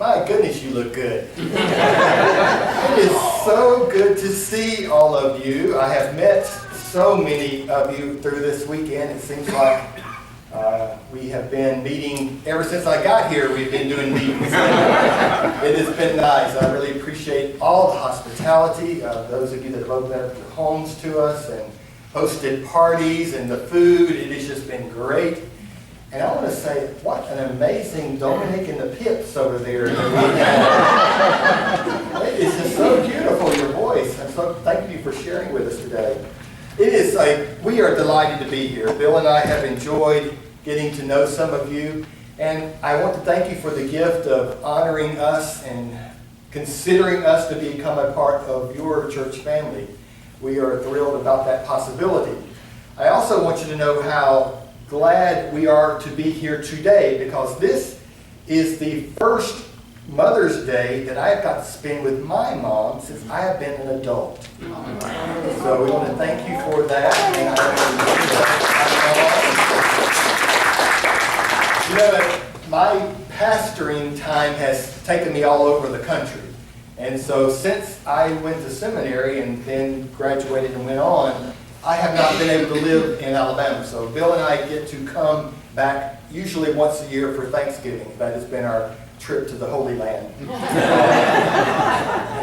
My goodness, you look good. It is so good to see all of you. I have met so many of you through this weekend. It seems like we have been meeting ever since I got here. We've been doing meetings. It has been nice. I really appreciate all the hospitality, those of you that have opened up your homes to us and hosted parties and the food. It has just been great. And I want to say, what an amazing Dominic and the Pips over there. It is just so beautiful, your voice. And so thank you for sharing with us today. We are delighted to be here. Bill and I have enjoyed getting to know some of you. And I want to thank you for the gift of honoring us and considering us to become a part of your church family. We are thrilled about that possibility. I also want you to know how glad we are to be here today, because this is the first Mother's Day that I have got to spend with my mom since I have been an adult. So we want to thank you for that. And my pastoring time has taken me all over the country. And so since I went to seminary and then graduated and went on, I have not been able to live in Alabama. So Bill and I get to come back usually once a year for Thanksgiving. That has been our trip to the Holy Land.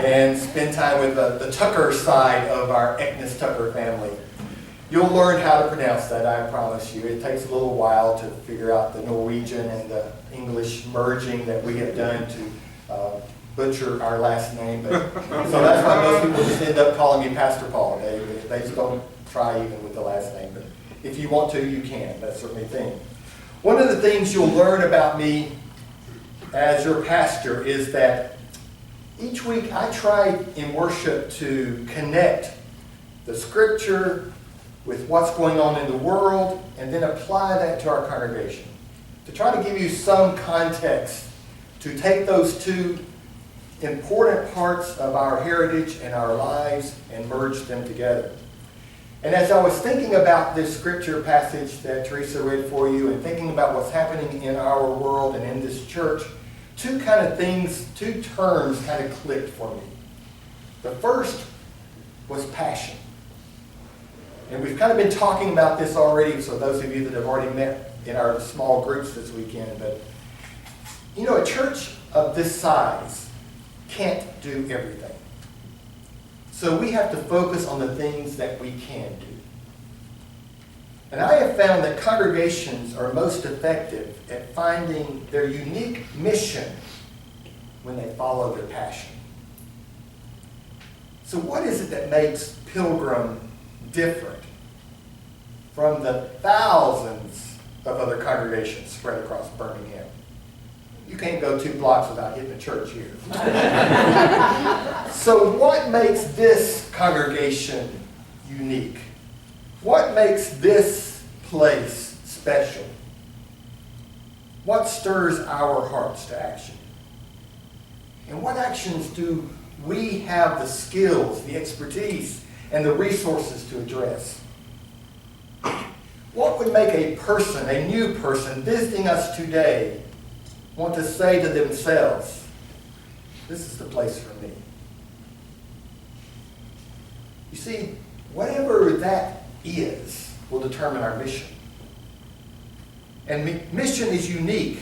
And spend time with the Tucker side of our Eknes-Tucker family. You'll learn how to pronounce that, I promise you. It takes a little while to figure out the Norwegian and the English merging that we have done to butcher our last name. So that's why most people just end up calling me Pastor Paul. They just don't try even with the last name. But if you want to, you can. That's certainly a thing. One of the things you'll learn about me as your pastor is that each week I try in worship to connect the scripture with what's going on in the world and then apply that to our congregation. To try to give you some context to take those two important parts of our heritage and our lives and merge them together. And as I was thinking about this scripture passage that Teresa read for you and thinking about what's happening in our world and in this church, two terms kind of clicked for me. The first was passion. And we've kind of been talking about this already, so those of you that have already met in our small groups this weekend, but a church of this size can't do everything. So we have to focus on the things that we can do. And I have found that congregations are most effective at finding their unique mission when they follow their passion. So what is it that makes Pilgrim different from the thousands of other congregations spread across Birmingham? You can't go 2 blocks without hitting a church here. So what makes this congregation unique? What makes this place special? What stirs our hearts to action? And what actions do we have the skills, the expertise, and the resources to address? What would make a new person visiting us today, want to say to themselves, this is the place for me? You see, whatever that is will determine our mission. And mission is unique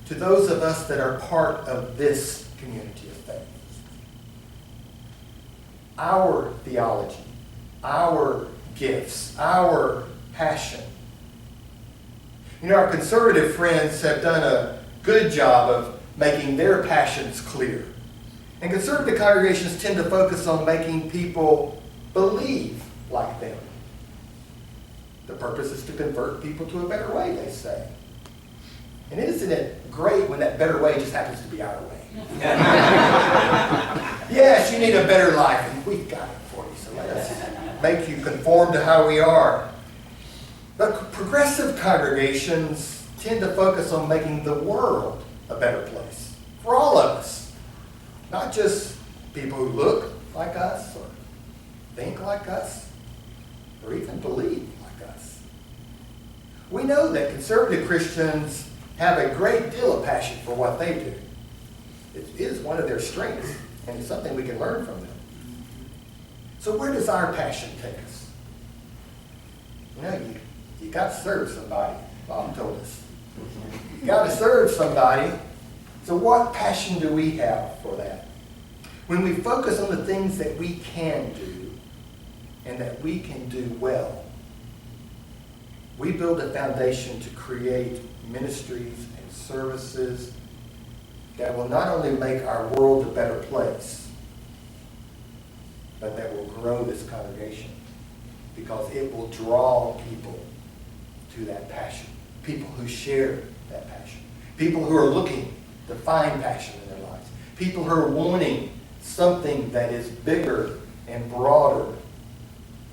to those of us that are part of this community of faith. Our theology, our gifts, our passion. Our conservative friends have done a good job of making their passions clear. And conservative congregations tend to focus on making people believe like them. The purpose is to convert people to a better way, they say. And isn't it great when that better way just happens to be our way? Yes, you need a better life, and we've got it for you, so let us make you conform to how we are. But progressive congregations tend to focus on making the world a better place for all of us. Not just people who look like us or think like us or even believe like us. We know that conservative Christians have a great deal of passion for what they do. It is one of their strengths, and it's something we can learn from them. So where does our passion take us? You know, you got to serve somebody, Bob told us. You got to serve somebody. So what passion do we have for that? When we focus on the things that we can do and that we can do well, we build a foundation to create ministries and services that will not only make our world a better place, but that will grow this congregation because it will draw people to that passion, people who share that passion, people who are looking to find passion in their lives, people who are wanting something that is bigger and broader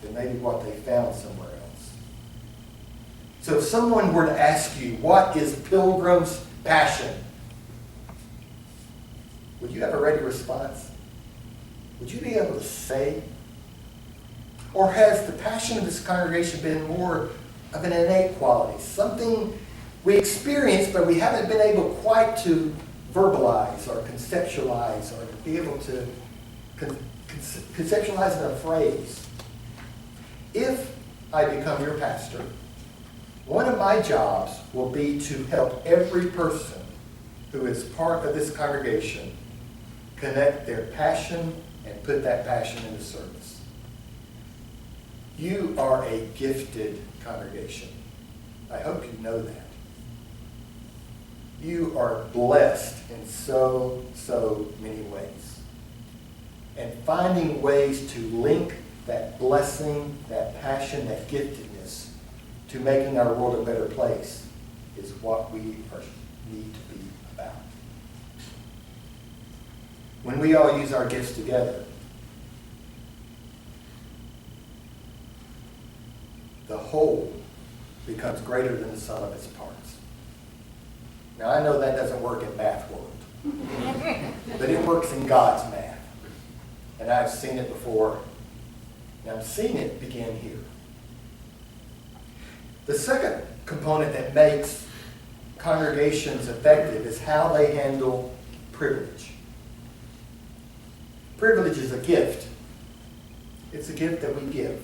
than maybe what they found somewhere else. So if someone were to ask you, what is Pilgrim's passion? Would you have a ready response? Would you be able to say? Or has the passion of this congregation been more of an innate quality, something we experience but we haven't been able quite to verbalize or conceptualize or to be able to conceptualize in a phrase? If I become your pastor, one of my jobs will be to help every person who is part of this congregation connect their passion and put that passion into service. You are a gifted congregation. I hope you know that. You are blessed in so many ways. And finding ways to link that blessing, that passion, that giftedness to making our world a better place is what we need to be about. When we all use our gifts together, the whole becomes greater than the sum of its parts. Now, I know that doesn't work in math world, but it works in God's math. And I've seen it before, and I've seen it begin here. The second component that makes congregations effective is how they handle privilege. Privilege is a gift. It's a gift that we give.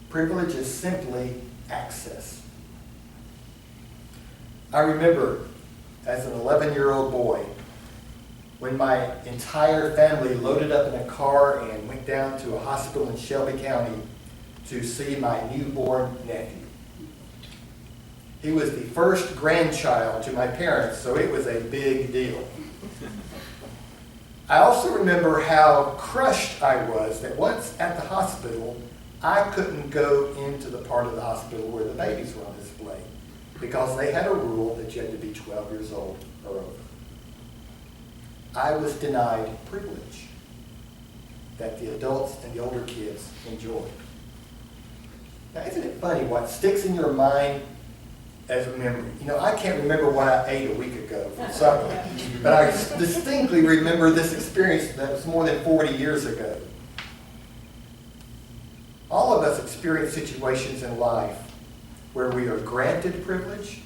Privilege is simply access. I remember as an 11-year-old boy when my entire family loaded up in a car and went down to a hospital in Shelby County to see my newborn nephew. He was the first grandchild to my parents, so it was a big deal. I also remember how crushed I was that once at the hospital, I couldn't go into the part of the hospital where the babies were on display because they had a rule that you had to be 12 years old or over. I was denied privilege that the adults and the older kids enjoyed. Now, isn't it funny what sticks in your mind as a memory? You know, I can't remember what I ate a week ago for supper, but I distinctly remember this experience that was more than 40 years ago. All of us experience situations in life where we are granted privilege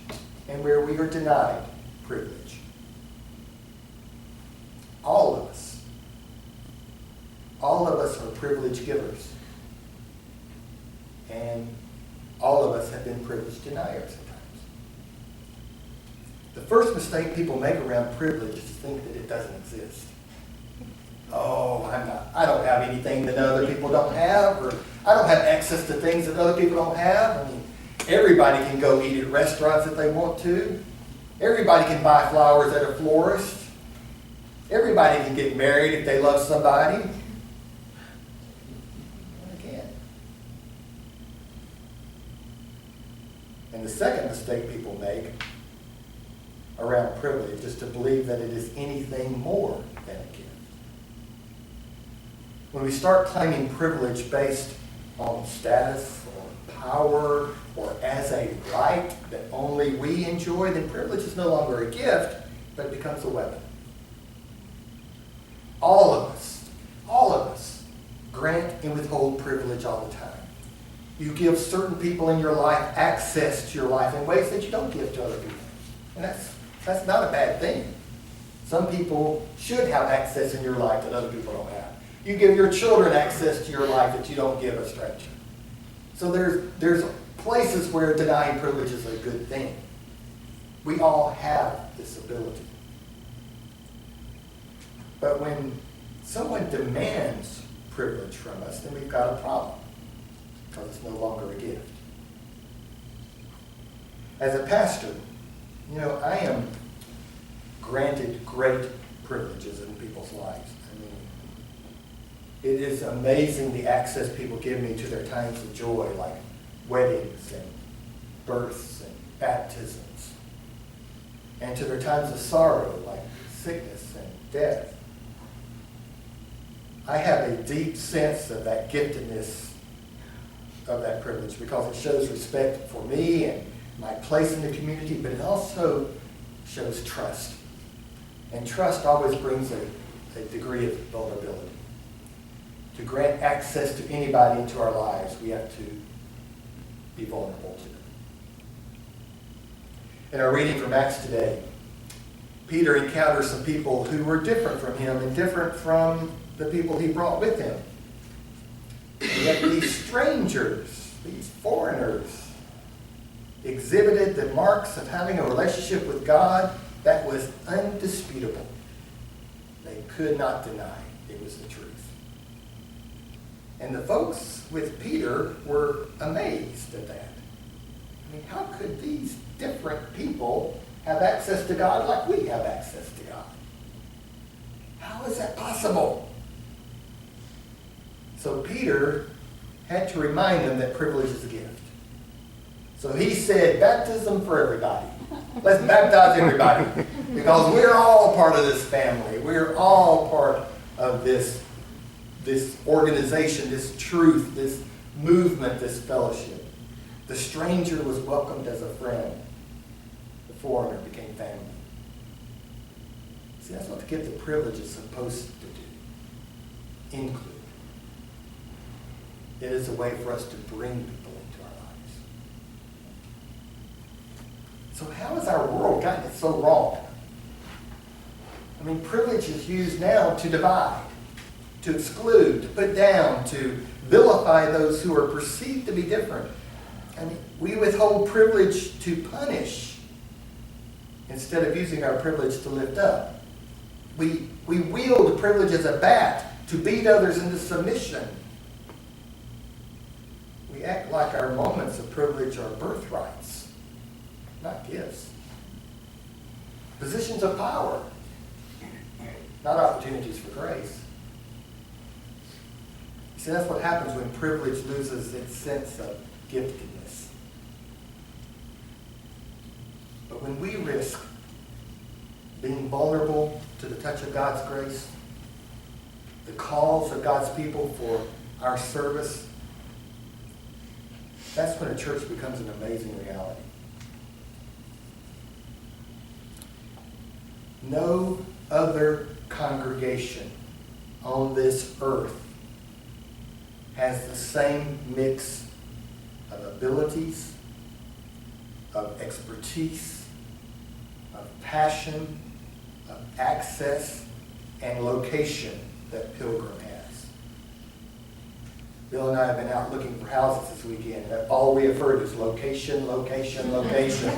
and where we are denied privilege. All of us. All of us are privilege givers. And all of us have been privilege deniers at times. The first mistake people make around privilege is to think that it doesn't exist. Oh, I don't have anything that other people don't have, or I don't have access to things that other people don't have. I mean, everybody can go eat at restaurants if they want to. Everybody can buy flowers at a florist. Everybody can get married if they love somebody. They can't. And the second mistake people make around privilege is to believe that it is anything more than a gift. When we start claiming privilege based on status or power or as a right that only we enjoy, then privilege is no longer a gift, but it becomes a weapon. All of us grant and withhold privilege all the time. You give certain people in your life access to your life in ways that you don't give to other people. And that's not a bad thing. Some people should have access in your life that other people don't have. You give your children access to your life that you don't give a stranger. So there's places where denying privilege is a good thing. We all have this ability. But when someone demands privilege from us, then we've got a problem, because it's no longer a gift. As a pastor, I am granted great privileges in people's lives. It is amazing the access people give me to their times of joy, like weddings and births and baptisms, and to their times of sorrow, like sickness and death. I have a deep sense of that giftedness of that privilege because it shows respect for me and my place in the community, but it also shows trust. And trust always brings a degree of vulnerability. To grant access to anybody into our lives, we have to be vulnerable to them. In our reading from Acts today, Peter encounters some people who were different from him and different from the people he brought with him. And yet these strangers, these foreigners, exhibited the marks of having a relationship with God that was undisputable. They could not deny it was the truth. And the folks with Peter were amazed at that. How could these different people have access to God like we have access to God? How is that possible? So Peter had to remind them that privilege is a gift. So he said, baptism for everybody. Let's baptize everybody. Because we're all part of this family. We're all part of this organization, this truth, this movement, this fellowship. The stranger was welcomed as a friend. The foreigner became family. See, that's what the gift of privilege is supposed to do. Include. It is a way for us to bring people into our lives. So how has our world gotten it so wrong? Privilege is used now to divide, to exclude, to put down, to vilify those who are perceived to be different. We withhold privilege to punish instead of using our privilege to lift up. We wield privilege as a bat to beat others into submission. We act like our moments of privilege are birthrights, not gifts. Positions of power, not opportunities for grace. See, that's what happens when privilege loses its sense of giftedness. But when we risk being vulnerable to the touch of God's grace, the calls of God's people for our service, that's when a church becomes an amazing reality. No other congregation on this earth has the same mix of abilities, of expertise, of passion, of access, and location that Pilgrim has. Bill and I have been out looking for houses this weekend, and all we have heard is location, location, location.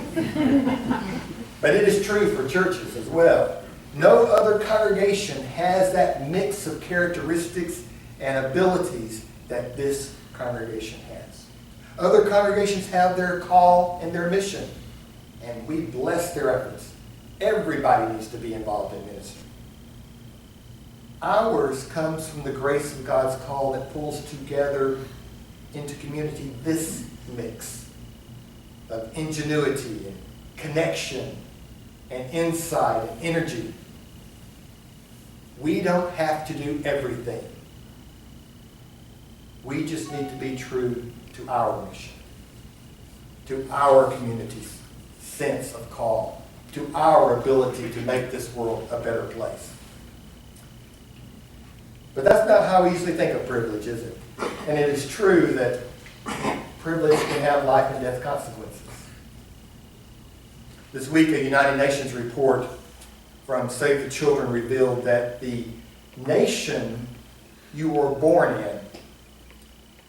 But it is true for churches as well. No other congregation has that mix of characteristics and abilities that this congregation has. Other congregations have their call and their mission, and we bless their efforts. Everybody needs to be involved in ministry. Ours comes from the grace of God's call that pulls together into community this mix of ingenuity and connection and insight and energy. We don't have to do everything. We just need to be true to our mission, to our community's sense of call, to our ability to make this world a better place. But that's not how we usually think of privilege, is it? And it is true that privilege can have life and death consequences. This week, a United Nations report from Save the Children revealed that the nation you were born in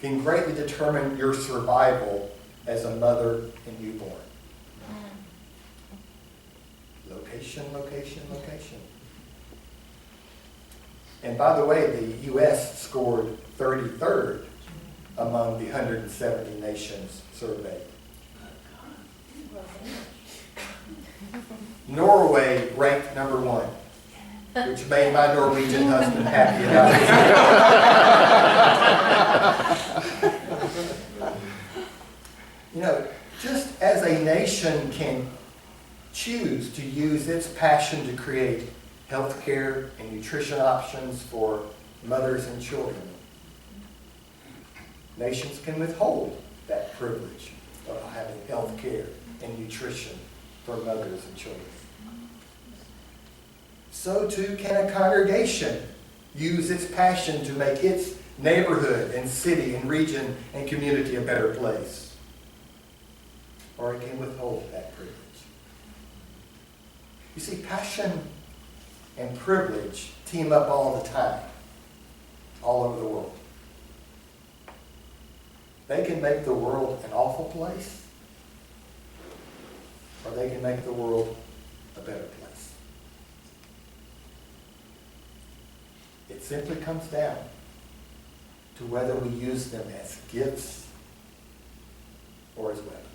can greatly determine your survival as a mother and newborn. Location, location, location. And by the way, the U.S. scored 33rd among the 170 nations surveyed. Norway ranked number 1, which made my Norwegian husband happy about it. You know, just as a nation can choose to use its passion to create health care and nutrition options for mothers and children, nations can withhold that privilege of having health care and nutrition for mothers and children. So too can a congregation use its passion to make its neighborhood and city and region and community a better place. Or it can withhold that privilege. You see, passion and privilege team up all the time, all over the world. They can make the world an awful place, or they can make the world a better place. It simply comes down to whether we use them as gifts or as weapons.